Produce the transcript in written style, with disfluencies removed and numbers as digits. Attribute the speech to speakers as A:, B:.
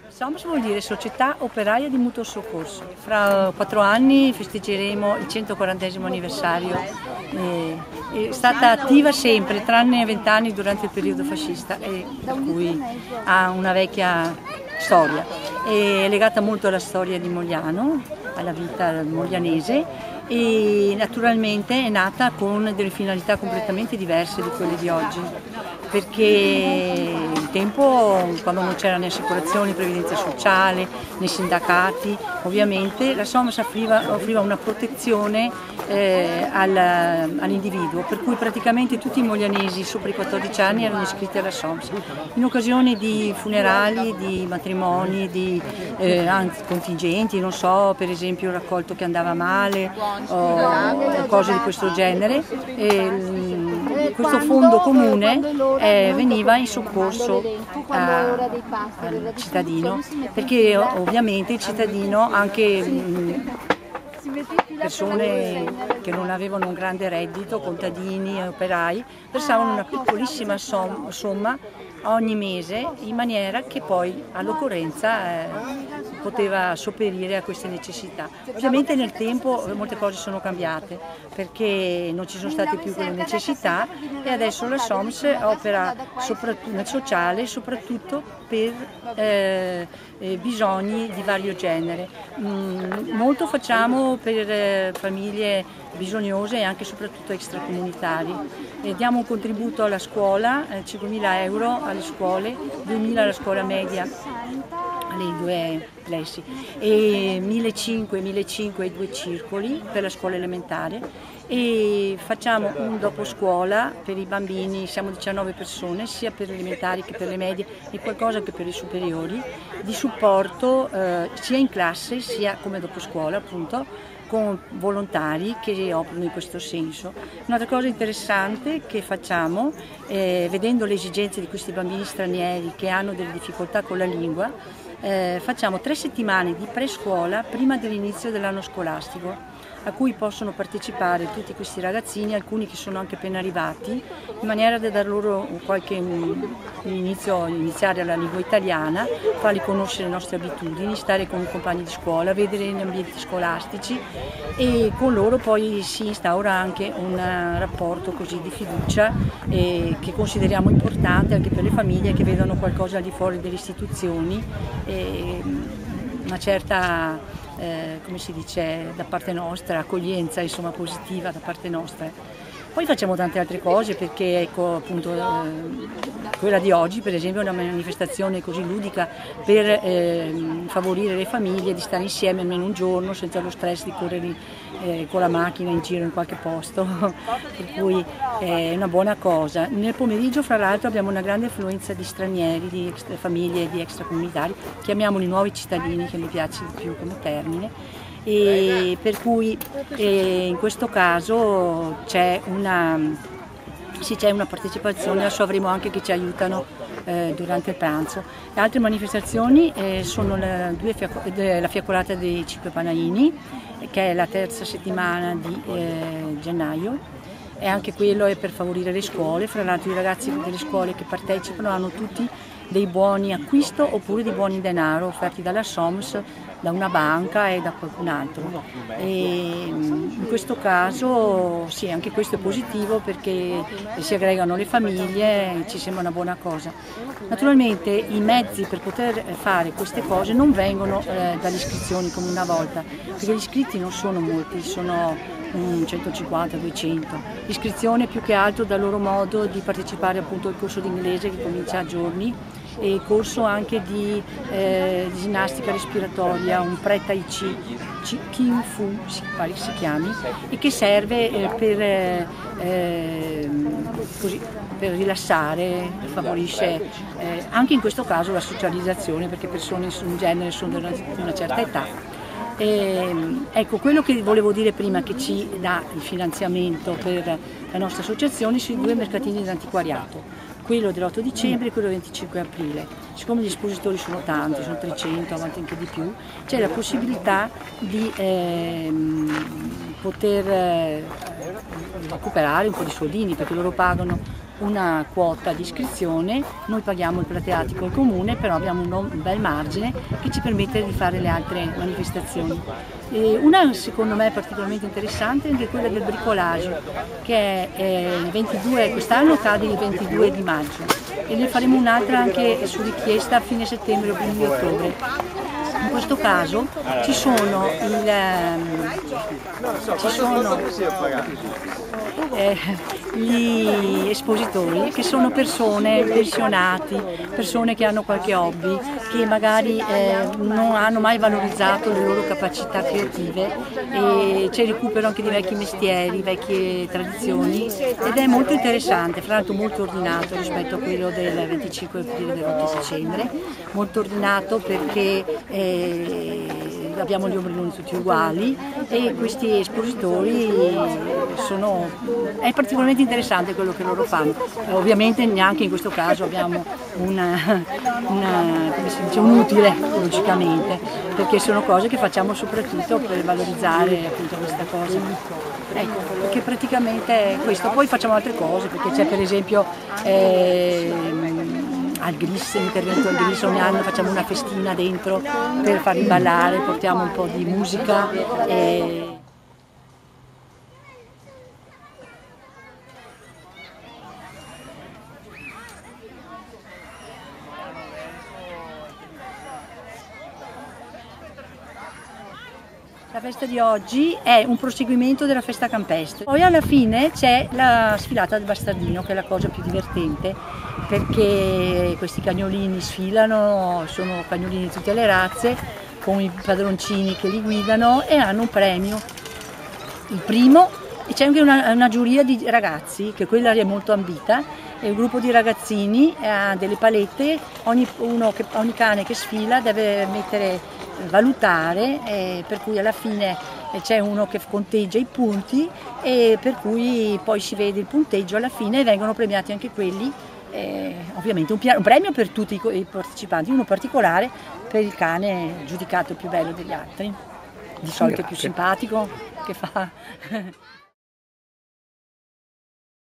A: SOMS vuol dire Società Operaia di Mutuo Soccorso. Fra 4 anni festeggeremo il 140° anniversario. È stata attiva sempre, tranne 20 anni durante il periodo fascista, e per cui ha una vecchia storia. È legata molto alla storia di Mogliano, alla vita moglianese, e naturalmente è nata con delle finalità completamente diverse di quelle di oggi, perché un tempo, quando non c'era né assicurazioni, previdenza sociale, né sindacati, ovviamente la SOMS offriva una protezione all'individuo, per cui praticamente tutti i moglianesi sopra i 14 anni erano iscritti alla SOMS. In occasione di funerali, di matrimoni, di contingenti, non so, per esempio il raccolto che andava male o cose di questo genere, questo fondo comune veniva in soccorso al cittadino, perché ovviamente il cittadino, anche persone che non avevano un grande reddito, contadini e operai, versavano una piccolissima somma ogni mese, in maniera che poi all'occorrenza poteva sopperire a queste necessità. Ovviamente nel tempo molte cose sono cambiate, perché non ci sono state più quelle necessità, e adesso la SOMS opera nel sociale soprattutto per bisogni di vario genere. Molto facciamo per famiglie bisognose e anche e soprattutto extracomunitari. Diamo un contributo alla scuola, 5.000 euro alle scuole, 2.000 alla scuola media, alle due plessi, e 1.500 ai 2 circoli per la scuola elementare, e facciamo un doposcuola per i bambini, siamo 19 persone, sia per le elementari che per le medie e qualcosa che per i superiori, di supporto sia in classe sia come doposcuola, appunto, con volontari che operano in questo senso. Un'altra cosa interessante che facciamo, vedendo le esigenze di questi bambini stranieri che hanno delle difficoltà con la lingua, facciamo 3 settimane di prescuola prima dell'inizio dell'anno scolastico, a cui possono partecipare tutti questi ragazzini, alcuni che sono anche appena arrivati, in maniera da dar loro qualche iniziare alla lingua italiana, farli conoscere le nostre abitudini, stare con i compagni di scuola, vedere gli ambienti scolastici, e con loro poi si instaura anche un rapporto così di fiducia che consideriamo importante anche per le famiglie che vedono qualcosa al di fuori delle istituzioni, una certa come si dice da parte nostra, accoglienza insomma positiva da parte nostra. Poi facciamo tante altre cose, perché ecco appunto quella di oggi per esempio è una manifestazione così ludica per favorire le famiglie di stare insieme almeno un giorno senza lo stress di correre con la macchina in giro in qualche posto, per cui è una buona cosa. Nel pomeriggio fra l'altro abbiamo una grande affluenza di stranieri, di famiglie, di extracomunitari, chiamiamoli nuovi cittadini, che mi piace di più come termine, e per cui in questo caso c'è una partecipazione, adesso avremo anche che ci aiutano durante il pranzo. Le altre manifestazioni sono la fiaccolata dei 5 Panaini, che è la 3ª settimana di gennaio, e anche quello è per favorire le scuole. Fra l'altro i ragazzi delle scuole che partecipano hanno tutti dei buoni acquisto oppure dei buoni in denaro offerti dalla SOMS, da una banca e da qualcun altro. E in questo caso sì, anche questo è positivo, perché si aggregano le famiglie e ci sembra una buona cosa. Naturalmente i mezzi per poter fare queste cose non vengono dalle iscrizioni come una volta, perché gli iscritti non sono molti, sono 150-200. L'iscrizione più che altro dal loro modo di partecipare appunto al corso di inglese che comincia a giorni, e il corso anche di ginnastica respiratoria, un pre-tai chi, Kung Fu pare che si chiami, e che serve per rilassare, favorisce anche in questo caso la socializzazione, perché persone in genere sono di una certa età. Ecco, quello che volevo dire prima, che ci dà il finanziamento per la nostra associazione, sui 2 mercatini dell'antiquariato, quello dell'8 dicembre e quello del 25 aprile. Siccome gli espositori sono tanti, sono 300, a volte anche di più, c'è la possibilità di poter recuperare un po' di soldini, perché loro pagano una quota di iscrizione, noi paghiamo il plateatico al comune, però abbiamo un bel margine che ci permette di fare le altre manifestazioni. E una secondo me particolarmente interessante è anche quella del bricolage, che è il 22, quest'anno cade il 22 di maggio e ne faremo un'altra anche su richiesta a fine settembre o primi di ottobre. In questo caso ci sono gli espositori che sono persone pensionati, persone che hanno qualche hobby, che magari non hanno mai valorizzato le loro capacità creative, e c'è il recupero anche di vecchi mestieri, vecchie tradizioni, ed è molto interessante, fra l'altro molto ordinato rispetto a quello del 25 aprile e del 8 dicembre, molto ordinato perché abbiamo gli ombrelloni tutti uguali e questi espositori è particolarmente interessante quello che loro fanno. Ovviamente neanche in questo caso abbiamo come si dice, un utile logicamente, perché sono cose che facciamo soprattutto per valorizzare appunto questa cosa. Ecco, perché praticamente è questo. Poi facciamo altre cose, perché c'è per esempio al Gris, l'intervento al Gris, ogni anno facciamo una festina dentro per farli ballare, portiamo un po' di musica. La festa di oggi è un proseguimento della festa campestre. Poi alla fine c'è la sfilata del bastardino, che è la cosa più divertente, perché questi cagnolini sfilano, sono cagnolini di tutte le razze, con i padroncini che li guidano e hanno un premio. Il primo, e c'è anche una giuria di ragazzi, che quella è molto ambita, e un gruppo di ragazzini ha delle palette, ogni cane che sfila deve valutare, per cui alla fine c'è uno che conteggia i punti e per cui poi si vede il punteggio alla fine e vengono premiati anche quelli, ovviamente un premio per tutti i partecipanti, uno particolare per il cane giudicato più bello degli altri, di solito il più simpatico che fa.